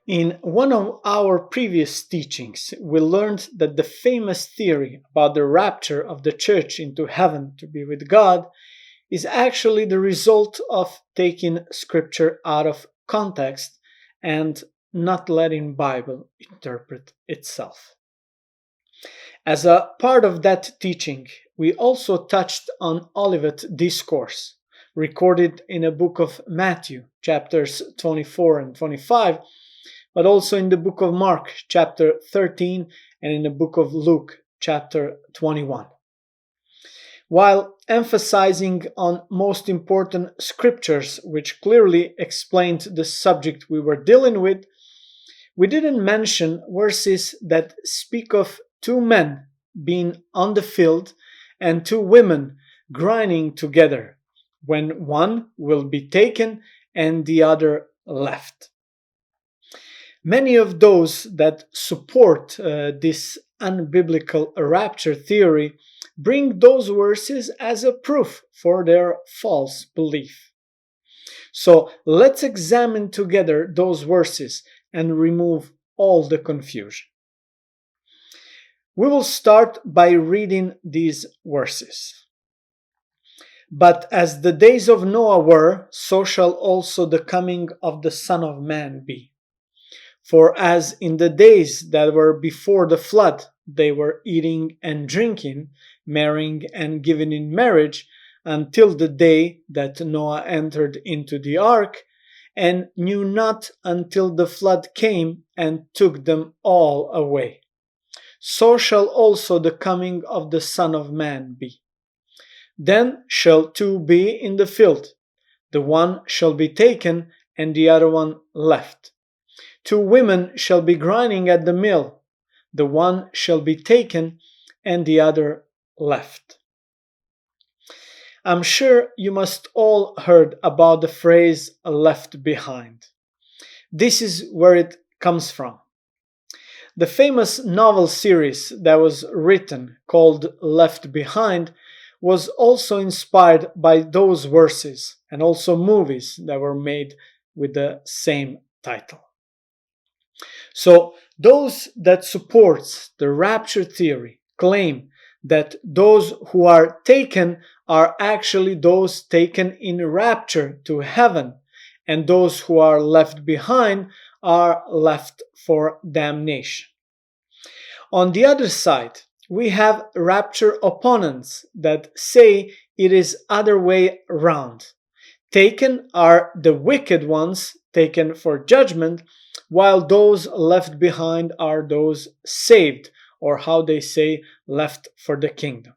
In one of our previous teachings, we learned that the famous theory about the rapture of the church into heaven to be with God is actually the result of taking scripture out of context and not letting Bible interpret itself. As a part of that teaching, we also touched on Olivet discourse, recorded in a book of Matthew, chapters 24 and 25, but also in the book of Mark, chapter 13, and in the book of Luke, chapter 21. While emphasizing on most important scriptures which clearly explained the subject we were dealing with, we didn't mention verses that speak of two men being on the field and two women grinding together, when one will be taken and the other left. Many of those that support this unbiblical rapture theory bring those verses as a proof for their false belief. So let's examine together those verses and remove all the confusion. We will start by reading these verses. But as the days of Noah were, so shall also the coming of the Son of Man be. For as in the days that were before the flood, they were eating and drinking, marrying and giving in marriage, until the day that Noah entered into the ark, and knew not until the flood came and took them all away. So shall also the coming of the Son of Man be. Then shall two be in the field, the one shall be taken, and the other one left. Two women shall be grinding at the mill, the one shall be taken, and the other left. I'm sure you must all heard about the phrase left behind. This is where it comes from. The famous novel series that was written called Left Behind was also inspired by those verses, and also movies that were made with the same title. So those that support the rapture theory claim that those who are taken are actually those taken in rapture to heaven, and those who are left behind are left for damnation. On the other side, we have rapture opponents that say it is other way round. Taken are the wicked ones taken for judgment, while those left behind are those saved, or how they say, left for the kingdom.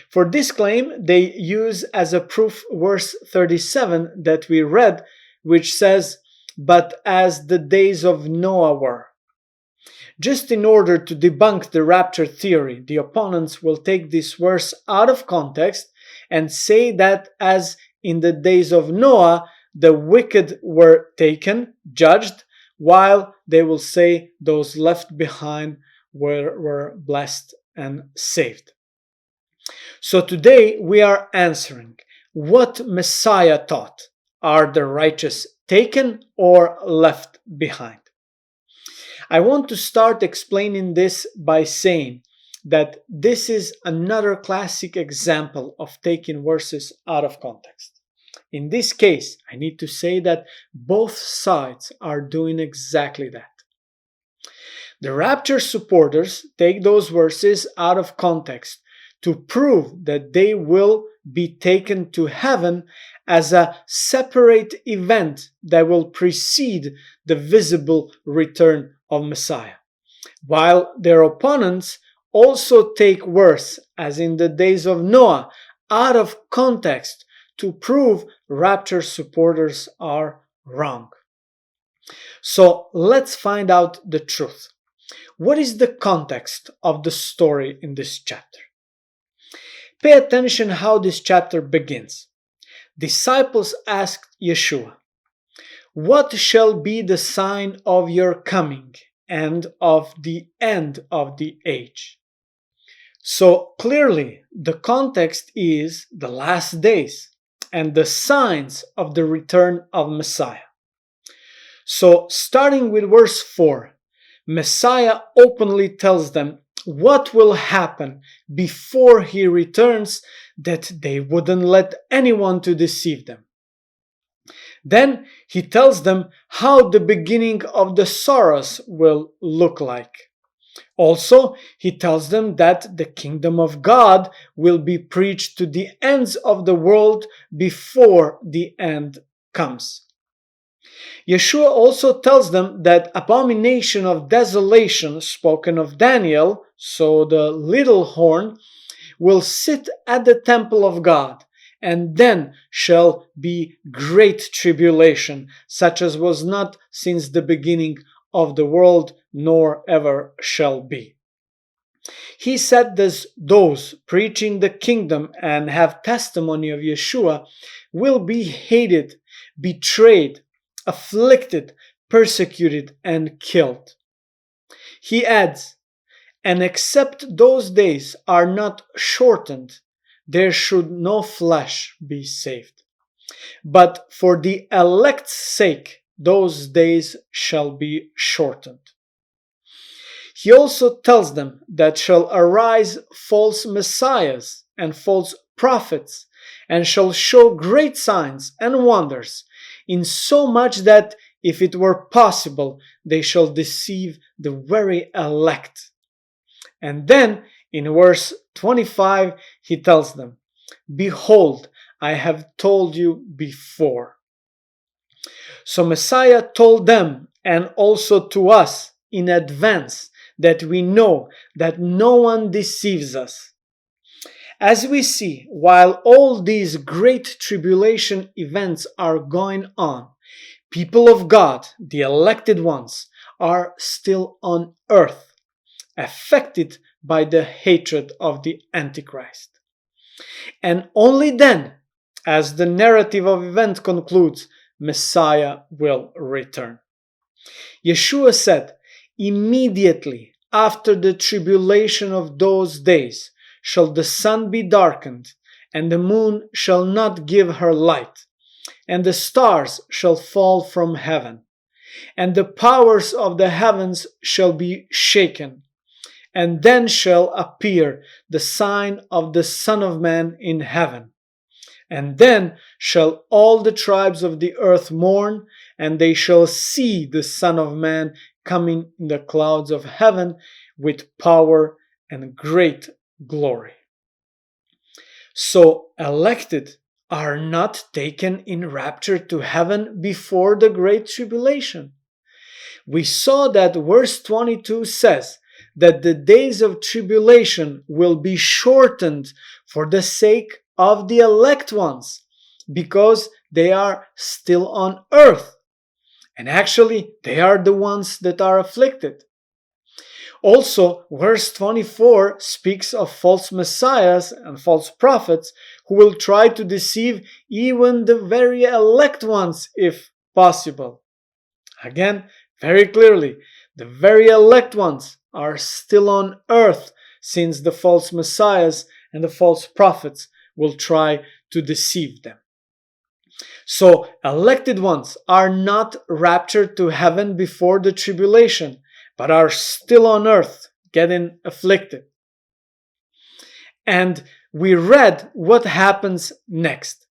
For this claim, they use as a proof verse 37 that we read, which says, "But as the days of Noah were." Just in order to debunk the rapture theory, the opponents will take this verse out of context and say that as in the days of Noah, the wicked were taken, judged, while they will say those left behind were blessed and saved. So today we are answering what Messiah taught. Are the righteous taken or left behind? I want to start explaining this by saying that this is another classic example of taking verses out of context. In this case, I need to say that both sides are doing exactly that. The rapture supporters take those verses out of context to prove that they will be taken to heaven as a separate event that will precede the visible return of Messiah, while their opponents also take verse as in the days of Noah out of context to prove rapture supporters are wrong. So let's find out the truth. What is the context of the story in this chapter? Pay attention how this chapter begins. Disciples asked Yeshua, "What shall be the sign of your coming and of the end of the age?" So clearly, the context is the last days and the signs of the return of Messiah. So, starting with verse 4, Messiah openly tells them what will happen before he returns, that they wouldn't let anyone to deceive them. Then he tells them how the beginning of the sorrows will look like. Also, he tells them that the kingdom of God will be preached to the ends of the world before the end comes. Yeshua also tells them that abomination of desolation spoken of Daniel, so the little horn, will sit at the temple of God, and then shall be great tribulation, such as was not since the beginning of the world, nor ever shall be. He said that those preaching the kingdom and have testimony of Yeshua will be hated, betrayed, afflicted, persecuted, and killed. He adds, and except those days are not shortened, there should no flesh be saved. But for the elect's sake, those days shall be shortened. He also tells them that shall arise false messiahs and false prophets, and shall show great signs and wonders, insomuch that, if it were possible, they shall deceive the very elect. And then, in verse 25, he tells them, behold, I have told you before. So Messiah told them, and also to us in advance, that we know that no one deceives us. As we see, while all these great tribulation events are going on, people of God, the elected ones, are still on earth, affected by the hatred of the Antichrist. And only then, as the narrative of event concludes, Messiah will return. Yeshua said, immediately after the tribulation of those days shall the sun be darkened, and the moon shall not give her light, and the stars shall fall from heaven, and the powers of the heavens shall be shaken. And then shall appear the sign of the Son of Man in heaven. And then shall all the tribes of the earth mourn, and they shall see the Son of Man coming in the clouds of heaven with power and great glory. So elected are not taken in rapture to heaven before the great tribulation. We saw that verse 22 says that the days of tribulation will be shortened for the sake of the elect ones, because they are still on earth. And actually, they are the ones that are afflicted. Also, verse 24 speaks of false messiahs and false prophets who will try to deceive even the very elect ones if possible. Again, very clearly, the very elect ones are still on earth, since the false messiahs and the false prophets will try to deceive them. So, elected ones are not raptured to heaven before the tribulation, but are still on earth, getting afflicted. And we read what happens next.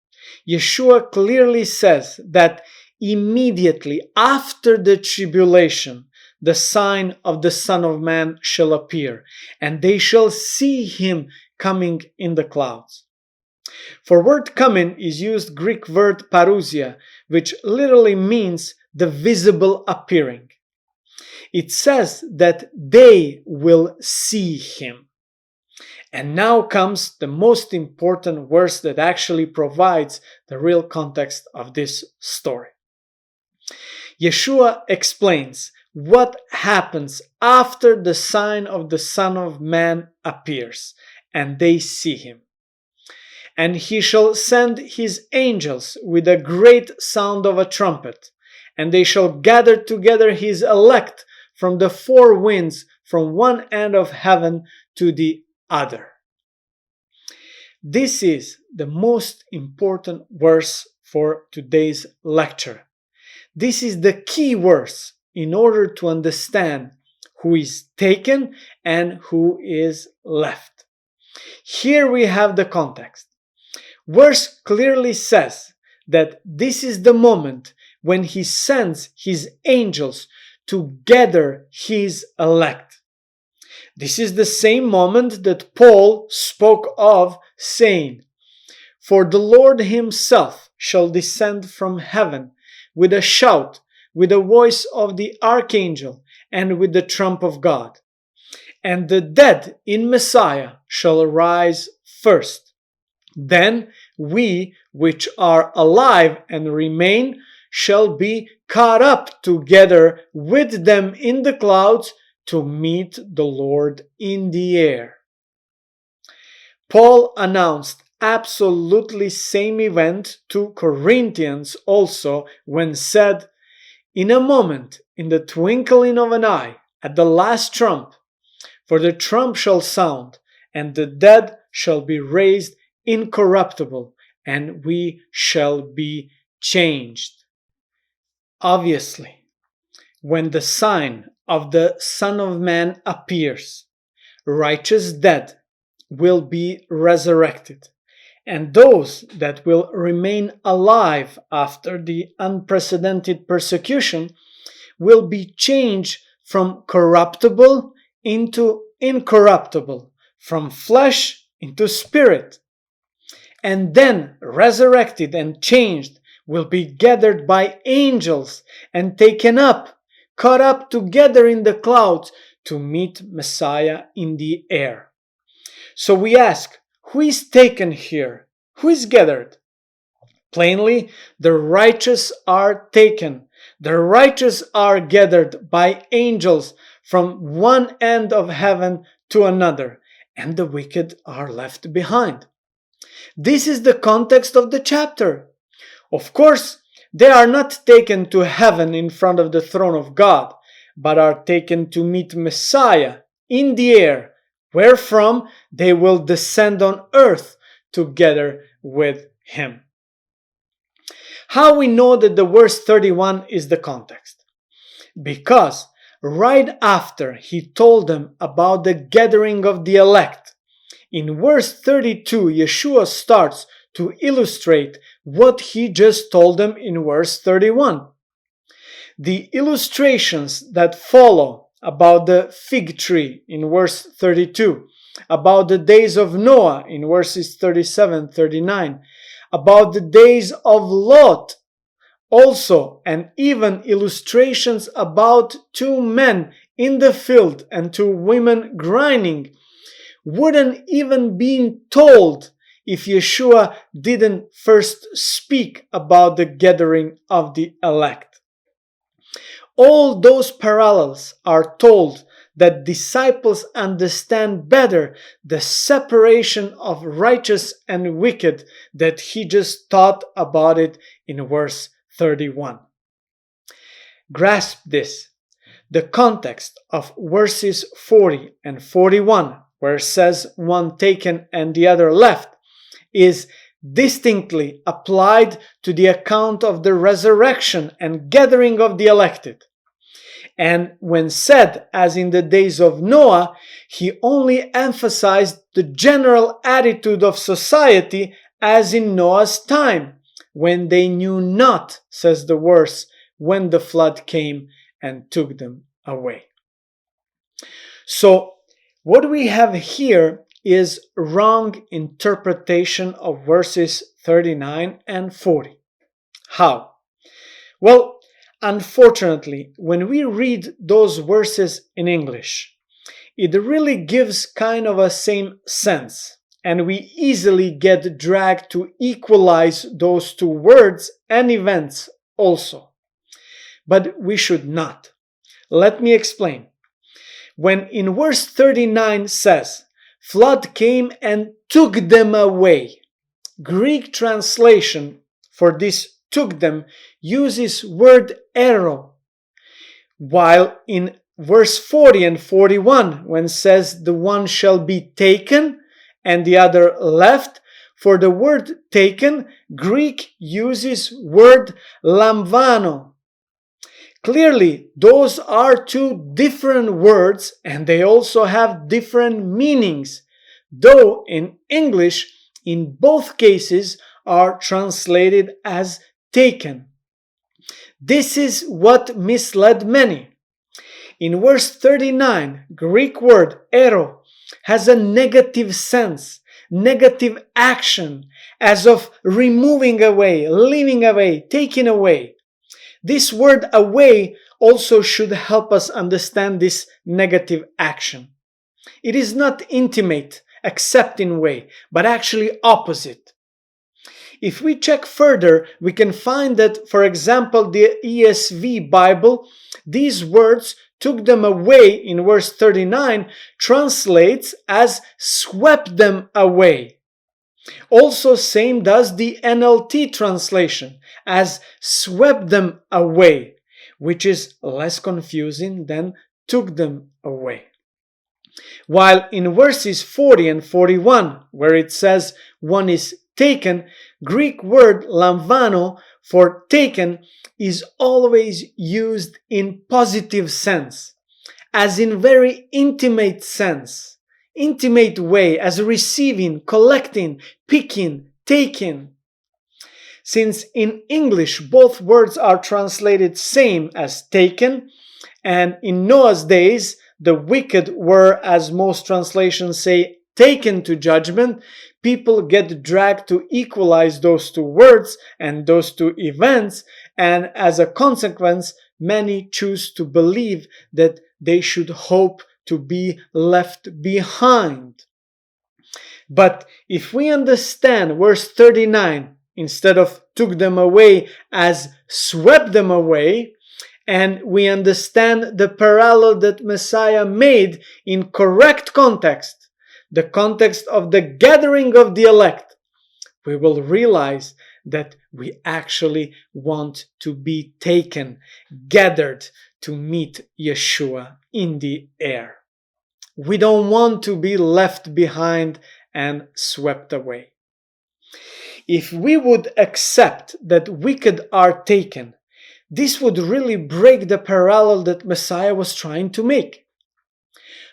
Yeshua clearly says that immediately after the tribulation, the sign of the Son of Man shall appear, and they shall see him coming in the clouds. For word coming is used Greek word parousia, which literally means the visible appearing. It says that they will see him. And now comes the most important verse that actually provides the real context of this story. Yeshua explains what happens after the sign of the Son of Man appears, and they see him. And he shall send his angels with a great sound of a trumpet, and they shall gather together his elect from the four winds, from one end of heaven to the other. This is the most important verse for today's lecture. This is the key verse in order to understand who is taken and who is left. Here we have the context. Verse clearly says that this is the moment when he sends his angels to gather his elect. This is the same moment that Paul spoke of, saying, "For the Lord himself shall descend from heaven with a shout, with the voice of the archangel, and with the trump of God. And the dead in Messiah shall arise first. Then we which are alive and remain shall be caught up together with them in the clouds to meet the Lord in the air." Paul announced absolutely same event to Corinthians also when said, "In a moment, in the twinkling of an eye, at the last trump, for the trump shall sound, and the dead shall be raised incorruptible, and we shall be changed." Obviously, when the sign of the Son of Man appears, righteous dead will be resurrected, and those that will remain alive after the unprecedented persecution will be changed from corruptible into incorruptible, from flesh into spirit, and then resurrected and changed will be gathered by angels and taken up, caught up together in the clouds to meet Messiah in the air. So we ask, who is taken here? Who is gathered? Plainly, the righteous are taken. The righteous are gathered by angels from one end of heaven to another, and the wicked are left behind. This is the context of the chapter. Of course, they are not taken to heaven in front of the throne of God, but are taken to meet Messiah in the air, wherefrom they will descend on earth together with him. How we know that the verse 31 is the context? Because right after he told them about the gathering of the elect, in verse 32 Yeshua starts to illustrate what he just told them in verse 31. The illustrations that follow about the fig tree in verse 32, about the days of Noah in verses 37-39, about the days of Lot also, and even illustrations about two men in the field and two women grinding, wouldn't even be told if Yeshua didn't first speak about the gathering of the elect. All those parallels are told that disciples understand better the separation of righteous and wicked that he just taught about it in verse 31. Grasp this. The context of verses 40 and 41, where it says one taken and the other left, is distinctly applied to the account of the resurrection and gathering of the elected. And when said, as in the days of Noah, he only emphasized the general attitude of society as in Noah's time, when they knew not, says the verse, when the flood came and took them away. So, what we have here is wrong interpretation of verses 39 and 40. How? Well, unfortunately, when we read those verses in English, it really gives kind of a same sense, and we easily get dragged to equalize those two words and events also. But we should not. Let me explain. When in verse 39 says, "Flood came and took them away," Greek translation for this "took them" uses word "ero," while in verse 40 and 41, when says the one shall be taken and the other left, for the word taken, Greek uses word lambano, Clearly, those are two different words and they also have different meanings, though in English, in both cases, are translated as taken. This is what misled many. In verse 39, Greek word ero has a negative sense, negative action, as of removing away, leaving away, taking away. This word away also should help us understand this negative action. It is not intimate, accepting way, but actually opposite. If we check further, we can find that, for example, the ESV Bible, these words, took them away in verse 39, translates as swept them away. Also, same does the NLT translation, as swept them away, which is less confusing than took them away. While in verses 40 and 41, where it says one is taken, Greek word lamvano for taken is always used in positive sense, as in very intimate sense, intimate way, as receiving, collecting, picking, taking. Since in English both words are translated same as taken, and in Noah's days the wicked were, as most translations say, taken to judgment, people get dragged to equalize those two words and those two events, and as a consequence, many choose to believe that they should hope to be left behind. But if we understand verse 39 instead of took them away as swept them away, and we understand the parallel that Messiah made in correct context, the context of the gathering of the elect, we will realize that we actually want to be taken, gathered to meet Yeshua in the air. We don't want to be left behind and swept away. If we would accept that wicked are taken, this would really break the parallel that Messiah was trying to make.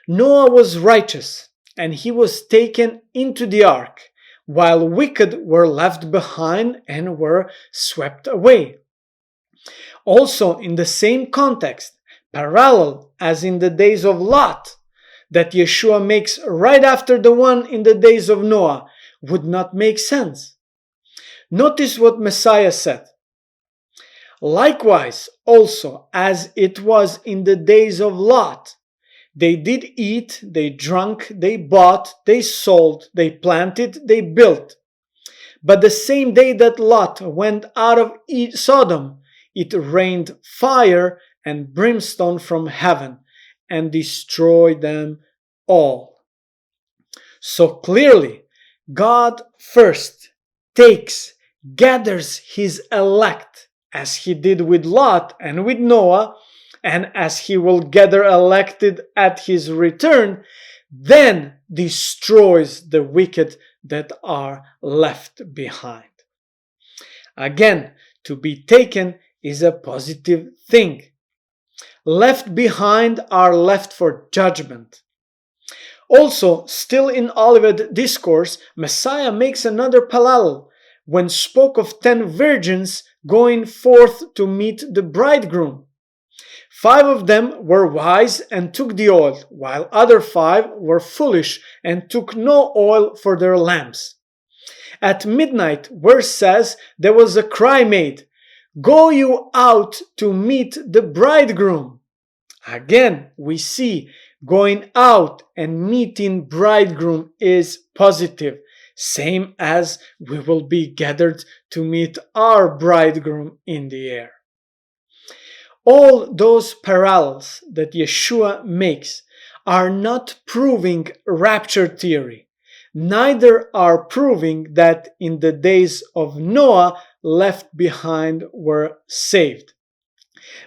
Noah was righteous, and he was taken into the ark, while wicked were left behind and were swept away. Also, in the same context, parallel as in the days of Lot, that Yeshua makes right after the one in the days of Noah, would not make sense. Notice what Messiah said. Likewise, also, as it was in the days of Lot, they did eat, they drank, they bought, they sold, they planted, they built. But the same day that Lot went out of Sodom, it rained fire and brimstone from heaven and destroyed them all. So clearly, God first gathers his elect, as he did with Lot and with Noah, and as he will gather elected at his return, then destroys the wicked that are left behind. Again, to be taken is a positive thing. Left behind are left for judgment. Also, still in Olivet Discourse, Messiah makes another parallel when spoke of 10 virgins going forth to meet the bridegroom. 5 of them were wise and took the oil, while other 5 were foolish and took no oil for their lamps. At midnight, verse says, there was a cry made, "Go you out to meet the bridegroom." Again, we see going out and meeting bridegroom is positive, same as we will be gathered to meet our bridegroom in the air. All those parallels that Yeshua makes are not proving rapture theory, neither are proving that in the days of Noah left behind were saved.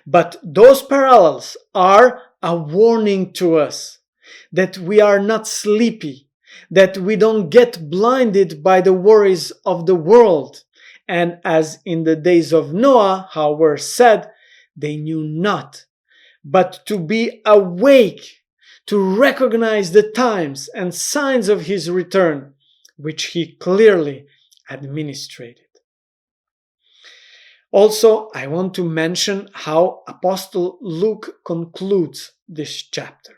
But those parallels are a warning to us that we are not sleepy, that we don't get blinded by the worries of the world. And as in the days of Noah, how were said, they knew not, but to be awake, to recognize the times and signs of his return, which he clearly administrated. Also, I want to mention how Apostle Luke concludes this chapter.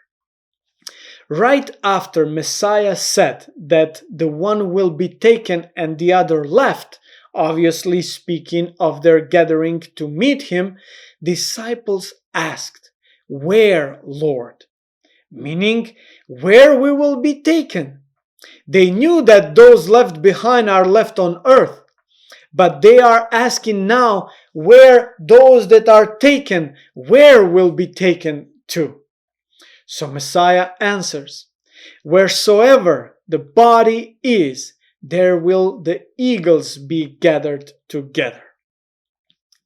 Right after Messiah said that the one will be taken and the other left, obviously speaking of their gathering to meet him, disciples asked, "Where, Lord?" Meaning, where we will be taken. They knew that those left behind are left on earth, but they are asking now where those that are taken, where will be taken to. So Messiah answers, "Wheresoever the body is, there will the eagles be gathered together."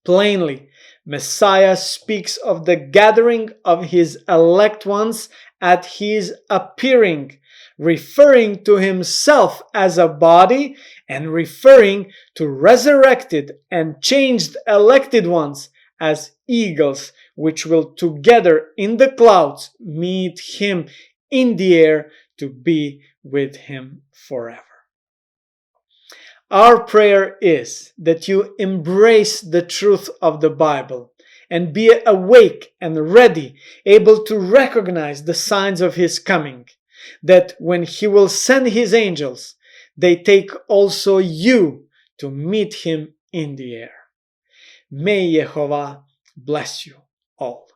Plainly, Messiah speaks of the gathering of his elect ones at his appearing, referring to himself as a body and referring to resurrected and changed elected ones as eagles, which will together in the clouds meet him in the air to be with him forever. Our prayer is that you embrace the truth of the Bible and be awake and ready, able to recognize the signs of his coming, that when he will send his angels, they take also you to meet him in the air. May Yehovah bless you all.